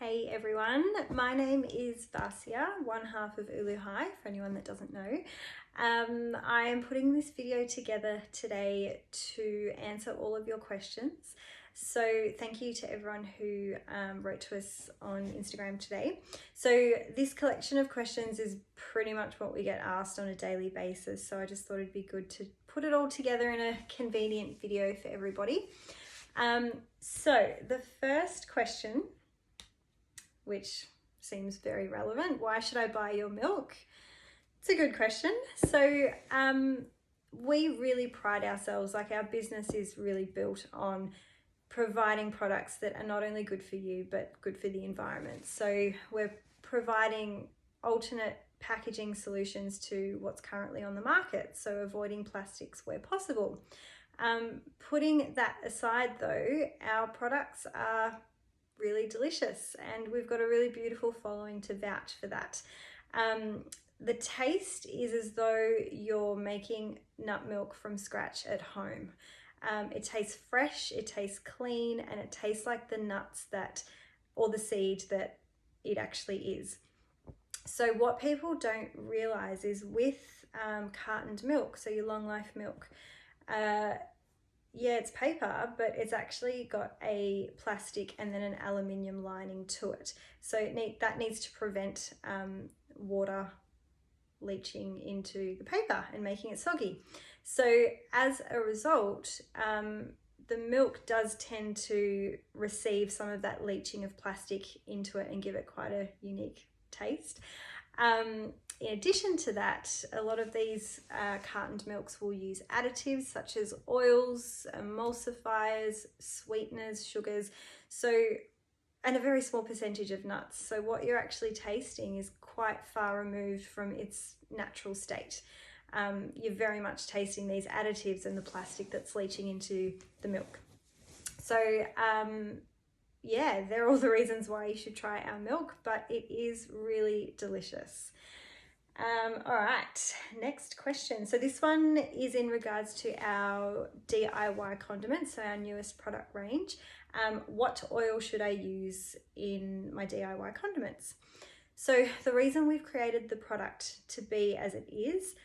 Hey everyone, my name is Vasia, one half of Ulu High, for anyone that doesn't know. I am putting this video together today to answer all of your questions. So thank you to everyone who wrote to us on Instagram today. So this collection of questions is pretty much what we get asked on a daily basis. So I just thought it'd be good to put it all together in a convenient video for everybody. So the first question, which seems very relevant. Why should I buy your milk? It's a good question. So we really pride ourselves, like our business is really built on providing products that are not only good for you, but good for the environment. So we're providing alternate packaging solutions to what's currently on the market. So avoiding plastics where possible. Putting that aside though, our products are really delicious and we've got a really beautiful following to vouch for that. The taste is as though you're making nut milk from scratch at home. It tastes fresh, it tastes clean, and it tastes like the nuts or the seed that it actually is. So what people don't realize is with cartoned milk, so your long life milk, yeah, it's paper, but it's actually got a plastic and then an aluminium lining to it. So that needs to prevent water leaching into the paper and making it soggy. So as a result, the milk does tend to receive some of that leaching of plastic into it and give it quite a unique taste. In addition to that, a lot of these cartoned milks will use additives such as oils, emulsifiers, sweeteners, sugars, and a very small percentage of nuts. So what you're actually tasting is quite far removed from its natural state. You're very much tasting these additives and the plastic that's leaching into the milk. So yeah, they're all the reasons why you should try our milk, but it is really delicious. All right, next question. So this one is in regards to our DIY condiments, so our newest product range. What oil should I use in my DIY condiments? So the reason we've created the product to be as it is,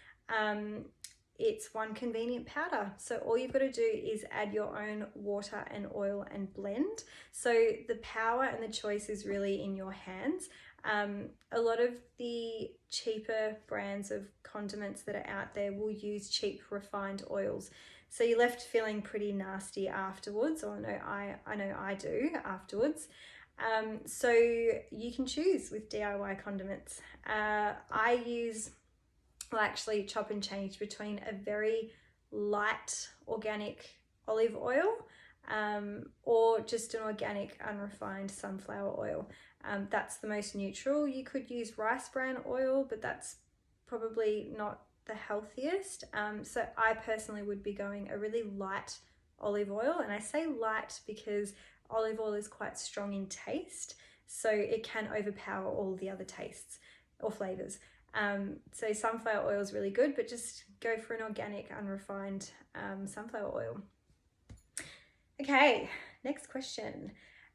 it's one convenient powder. So all you've got to do is add your own water and oil and blend. So the power and the choice is really in your hands. A lot of the cheaper brands of condiments that are out there will use cheap refined oils. So you're left feeling pretty nasty afterwards, or I know I do afterwards. So you can choose with DIY condiments. I actually chop and change between a very light organic olive oil or just an organic unrefined sunflower oil. That's the most neutral. You could use rice bran oil, but that's probably not the healthiest. So I personally would be going a really light olive oil, and I say light because olive oil is quite strong in taste, so it can overpower all the other tastes or flavors. So sunflower oil is really good, but just go for an organic unrefined sunflower oil. Okay, next question.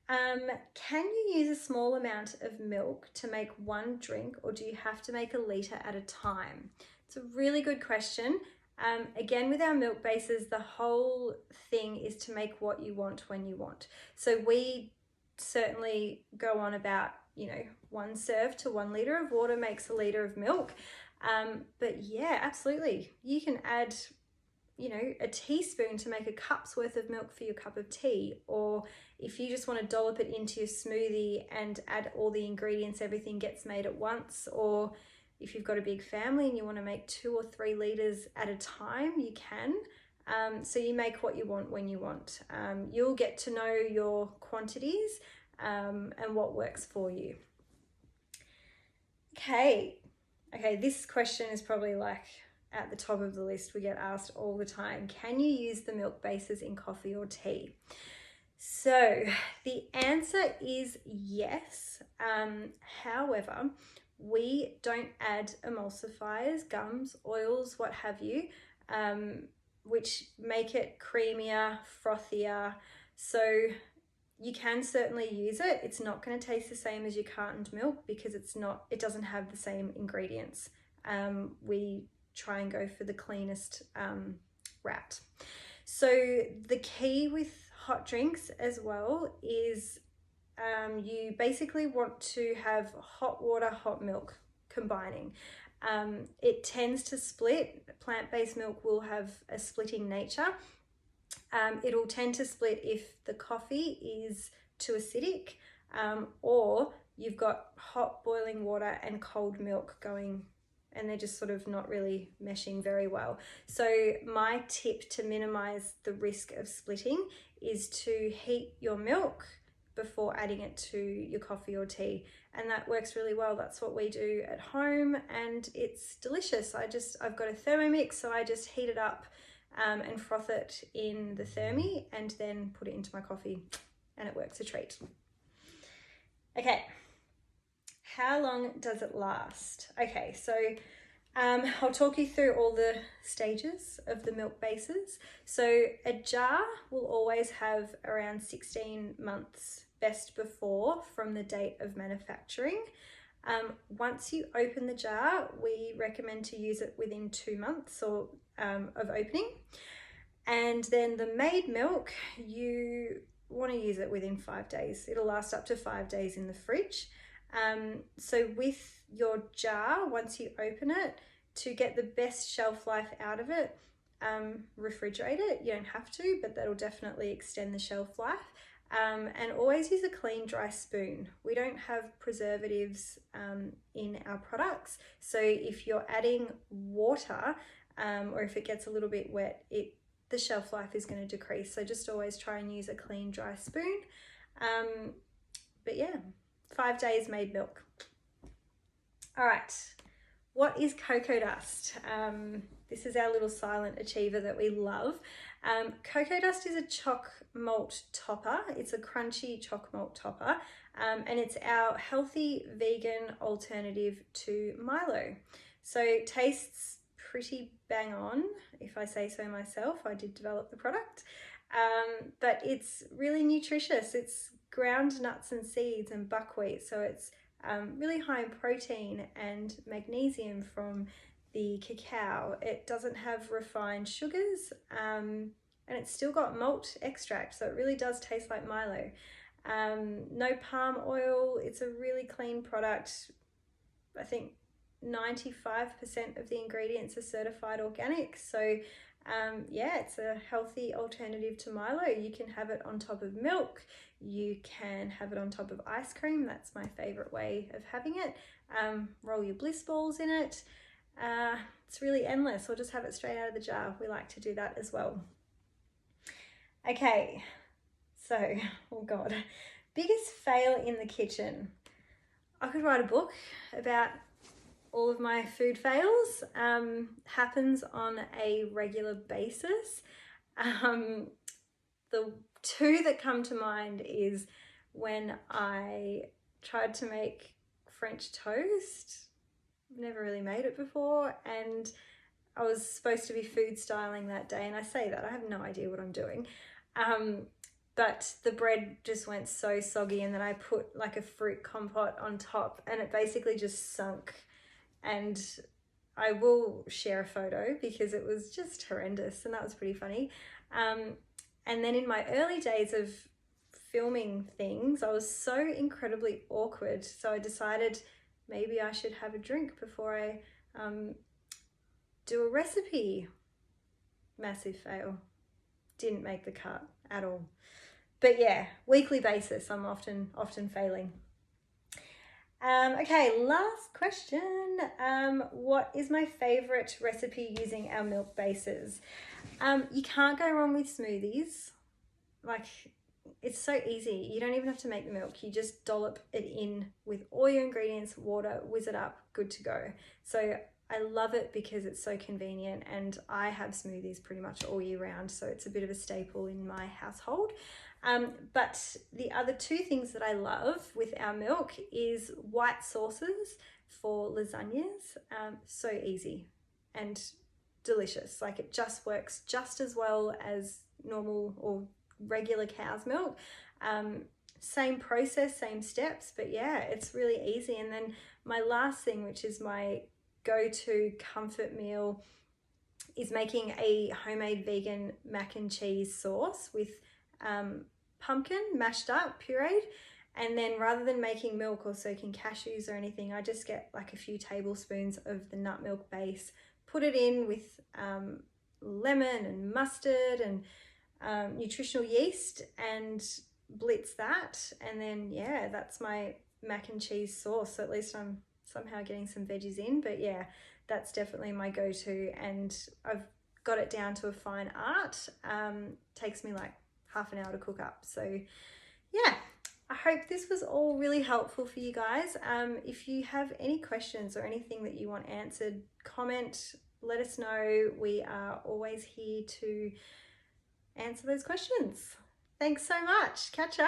Can you use a small amount of milk to make one drink, or do you have to make a litre at a time? It's a really good question. Again, with our milk bases, the whole thing is to make what you want when you want. So we certainly go on about, 1 serve to 1 litre of water makes a litre of milk. But yeah, absolutely. You can add a teaspoon to make a cup's worth of milk for your cup of tea, or if you just want to dollop it into your smoothie and add all the ingredients, everything gets made at once, or if you've got a big family and you want to make 2 or 3 litres at a time, you can. So you make what you want when you want. You'll get to know your quantities and what works for you. Okay, this question is probably like at the top of the list. We get asked all the time, can you use the milk bases in coffee or tea? So the answer is yes. However, we don't add emulsifiers, gums, oils, what have you, which make it creamier, frothier. So You can certainly use it. It's not going to taste the same as your cartoned milk because it doesn't have the same ingredients. We try and go for the cleanest route. So the key with hot drinks as well is you basically want to have hot water, hot milk combining. It tends to split. Plant-based milk will have a splitting nature. It'll tend to split if the coffee is too acidic, or you've got hot boiling water and cold milk going, and they're just sort of not really meshing very well. So my tip to minimize the risk of splitting is to heat your milk before adding it to your coffee or tea, and that works really well. That's what we do at home, and it's delicious. I've got a Thermomix, so I just heat it up and froth it in the thermi and then put it into my coffee, and it works a treat. Okay, how long does it last? Okay, so I'll talk you through all the stages of the milk bases. So a jar will always have around 16 months best before from the date of manufacturing. Once you open the jar, we recommend to use it within 2 months of opening. And then the made milk, you want to use it within 5 days. It'll last up to 5 days in the fridge. So with your jar, once you open it, to get the best shelf life out of it, refrigerate it. You don't have to, but that'll definitely extend the shelf life. And always use a clean, dry spoon. We don't have preservatives in our products. So if you're adding water or if it gets a little bit wet, the shelf life is going to decrease. So just always try and use a clean, dry spoon. But yeah, 5 days made milk. All right, what is cocoa dust? This is our little silent achiever that we love. Cocoa dust is a chalk malt topper. It's a crunchy chalk malt topper, and it's our healthy vegan alternative to Milo. So it tastes pretty bang on, if I say so myself. I did develop the product, but it's really nutritious. It's ground nuts and seeds and buckwheat, so it's really high in protein and magnesium from the cacao. It doesn't have refined sugars, and it's still got malt extract, so it really does taste like Milo. No palm oil. It's a really clean product. I think 95% of the ingredients are certified organic, so yeah, it's a healthy alternative to Milo. You can have it on top of milk, you can have it on top of ice cream. That's my favorite way of having it. Roll your bliss balls in it. It's really endless, or just have it straight out of the jar. We like to do that as well. Okay, so, oh God, biggest fail in the kitchen. I could write a book about all of my food fails. Happens on a regular basis. The two that come to mind is when I tried to make French toast. Never really made it before, and I was supposed to be food styling that day, and I say that, I have no idea what I'm doing. But the bread just went so soggy, and then I put like a fruit compote on top, and it basically just sunk. And I will share a photo because it was just horrendous, and that was pretty funny. And then in my early days of filming things, I was so incredibly awkward, so I decided maybe I should have a drink before I do a recipe. Massive fail. Didn't make the cut at all. But yeah, weekly basis, I'm often failing. Okay, last question. What is my favorite recipe using our milk bases? You can't go wrong with smoothies. Like, it's so easy. You don't even have to make the milk. You just dollop it in with all your ingredients, water, whiz it up, good to go. So I love it because it's so convenient, and I have smoothies pretty much all year round, so it's a bit of a staple in my household. But the other two things that I love with our milk is white sauces for lasagnas. So easy and delicious. Like, it just works just as well as normal or regular cow's milk. Same process, same steps, but yeah, it's really easy. And then my last thing, which is my go-to comfort meal, is making a homemade vegan mac and cheese sauce with pumpkin mashed up, pureed. And then rather than making milk or soaking cashews or anything, I just get like a few tablespoons of the nut milk base, put it in with lemon and mustard and nutritional yeast, and blitz that. And then yeah, that's my mac and cheese sauce. So at least I'm somehow getting some veggies in. But yeah, that's definitely my go-to, and I've got it down to a fine art. Takes me like half an hour to cook up. So yeah, I hope this was all really helpful for you guys. If you have any questions or anything that you want answered, comment, let us know. We are always here to answer those questions. Thanks so much. Catch ya.